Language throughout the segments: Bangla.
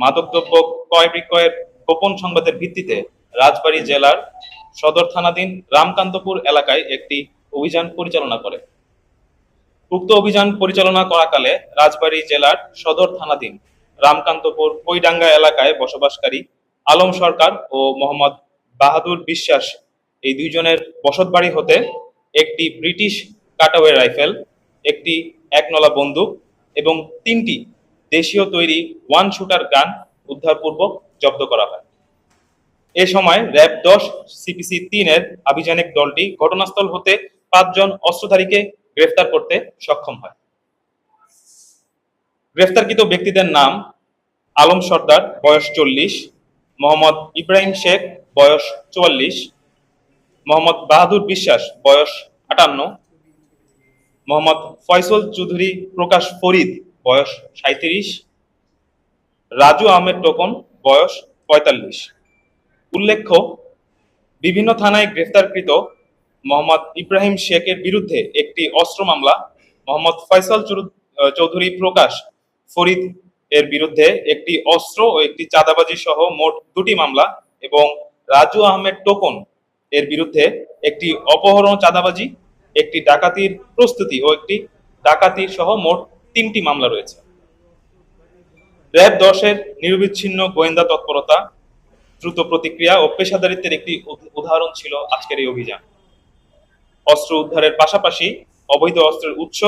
মাদকদ্রব্য ক্রয় বিক্রয়ের গোপন সংবাদের ভিত্তিতে রাজবাড়ী জেলার সদর থানাধীন রামকান্তপুর এলাকায় একটি অভিযান পরিচালনা করে। উক্ত অভিযান পরিচালনা করাকালে রাজবাড়ী জেলার সদর থানাধীন রামকান্তপুর কৈডাঙ্গা এলাকায় বসবাসকারী আলম সরকার ও মোহাম্মদ বাহাদুর বিশ্বাস এই দুইজনের বসতবাড়ি হতে একটি ব্রিটিশ কাটাওয়ে রাইফেল, একটি একনলা বন্দুক এবং 3টি দেশীয় তৈরি ওয়ান শুটার গান উদ্ধারপূর্বক জব্দ করা হয়। এ সময় র্যাব 10 সিপিসি 3 এর আভিযানিক দলটি ঘটনাস্থল হতে 5 জন অস্ত্রধারীকে গ্রেফতার করতে সক্ষম হয়। গ্রেফতারকৃত ব্যক্তিদের নাম আলম সর্দার, বয়স 40, মোহাম্মদ ইব্রাহিম শেখ, বয়স 44, মোহাম্মদ বাহাদুর বিশ্বাস, বয়স 58, মোহাম্মদ ফয়সল চৌধুরী প্রকাশ ফরিদ, বয়স 37, রাজু আহমেদ টোকন, বয়স 45। উল্লেখ্য, বিভিন্ন থানায় গ্রেফতারকৃত মোহাম্মদ ইব্রাহিম শেখের বিরুদ্ধে একটি অস্ত্র মামলা, মোহাম্মদ ফয়সল চৌধুরী প্রকাশ ফরিদ এর বিরুদ্ধে একটি অস্ত্র ও একটি চাঁদাবাজি সহ মোট 2টি মামলা এবং রাজু আহমেদ টোকন এর বিরুদ্ধে একটি অপহরণ, চাঁদাবাজি, একটি ডাকাতির প্রস্তুতি ও একটি ডাকাতি সহ মোট 3টি মামলা রয়েছে। র্যাব 10 এর নিরবিচ্ছিন্ন গোয়েন্দা তৎপরতা, দ্রুত প্রতিক্রিয়া ও পেশাদারিত্বের একটি উদাহরণ ছিল আজকের এই অভিযান। অস্ত্র উদ্ধারের পাশাপাশি অবৈধ অস্ত্রের উৎস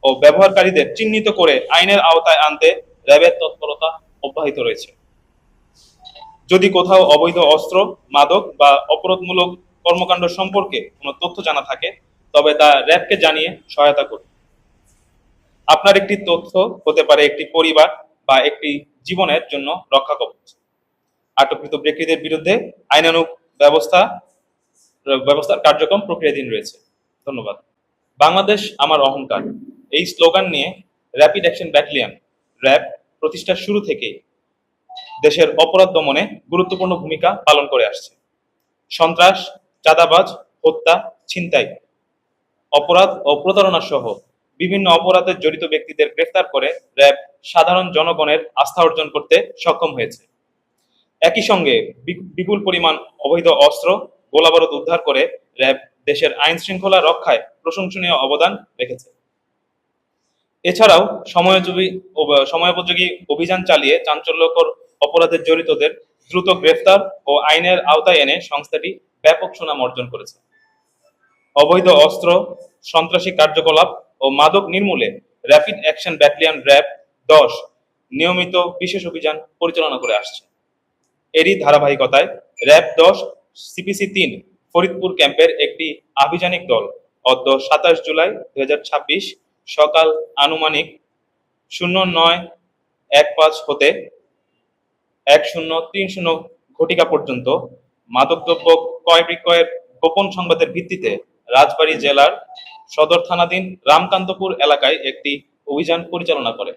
ও ব্যবহারকারীদের চিহ্নিত করে আইনের আওতায় আনতে র্যাবের তৎপরতা অব্যাহত রয়েছে। যদি কোথাও অবৈধ অস্ত্র, মাদক বা অপরাধমূলক কর্মকাণ্ড সম্পর্কে কোনো তথ্য জানা থাকে তবে তা র্যাবকে জানিয়ে সহায়তা করুন। আপনার একটি তথ্য হতে পারে একটি পরিবার বা একটি জীবনের জন্য রক্ষা কবচ। আটককৃত ব্যক্তিদের বিরুদ্ধে আইনানুগ ব্যবস্থার কার্যক্রম প্রক্রিয়াধীন রয়েছে। ধন্যবাদ। বাংলাদেশ আমার অহংকার, এই স্লোগান নিয়ে র্যাপিড অ্যাকশন ব্যাটালিয়ন র্যাব প্রতিষ্ঠার শুরু থেকেই দেশের অপরাধ দমনে গুরুত্বপূর্ণ ভূমিকা পালন করে আসছে। সন্ত্রাস, চাঁদাবাজ, হত্যা, ছিনতাই, অপরাধ ও প্রতারণা সহ বিভিন্ন অপরাধে জড়িত ব্যক্তিদের গ্রেফতার করে র্যাব সাধারণ জনগণের আস্থা অর্জন করতে সক্ষম হয়েছে। একই সঙ্গে বিপুল পরিমাণ অবৈধ অস্ত্র, গোলাবারুদ উদ্ধার করে র্যাব দেশের আইন শৃঙ্খলা রক্ষায় প্রশংসনীয় অবদান রেখেছে। এছাড়াও সময়োপযোগী অভিযান চালিয়ে চাঞ্চল্যকর অপরাধে জড়িতদের দ্রুত গ্রেফতার ও আইনের আওতায় এনে সংস্থাটি ব্যাপক সুনাম অর্জন করেছে। অবৈধ অস্ত্র, সন্ত্রাসী কার্যকলাপ ও মাদক নির্মূলে র্যাপিড অ্যাকশন ব্যাটালিয়ন র্যাব 10 নিয়মিত বিশেষ অভিযান পরিচালনা করে আসছে। এরই ধারাবাহিকতায় র্যাব 10 সিপিসি 3 ফরিদপুর ক্যাম্পের একটি আভিযানিক দল অদ্য 27 জুলাই 2026 সকাল আনুমানিক 09:15 হতে 10:30 ঘটিকা পর্যন্ত মাদকদ্রব্য ক্রয় বিক্রয়ের গোপন সংবাদের ভিত্তিতে রাজবাড়ী জেলার সদর থানাধীন রামকান্তপুর এলাকায় একটি অভিযান পরিচালনা করে।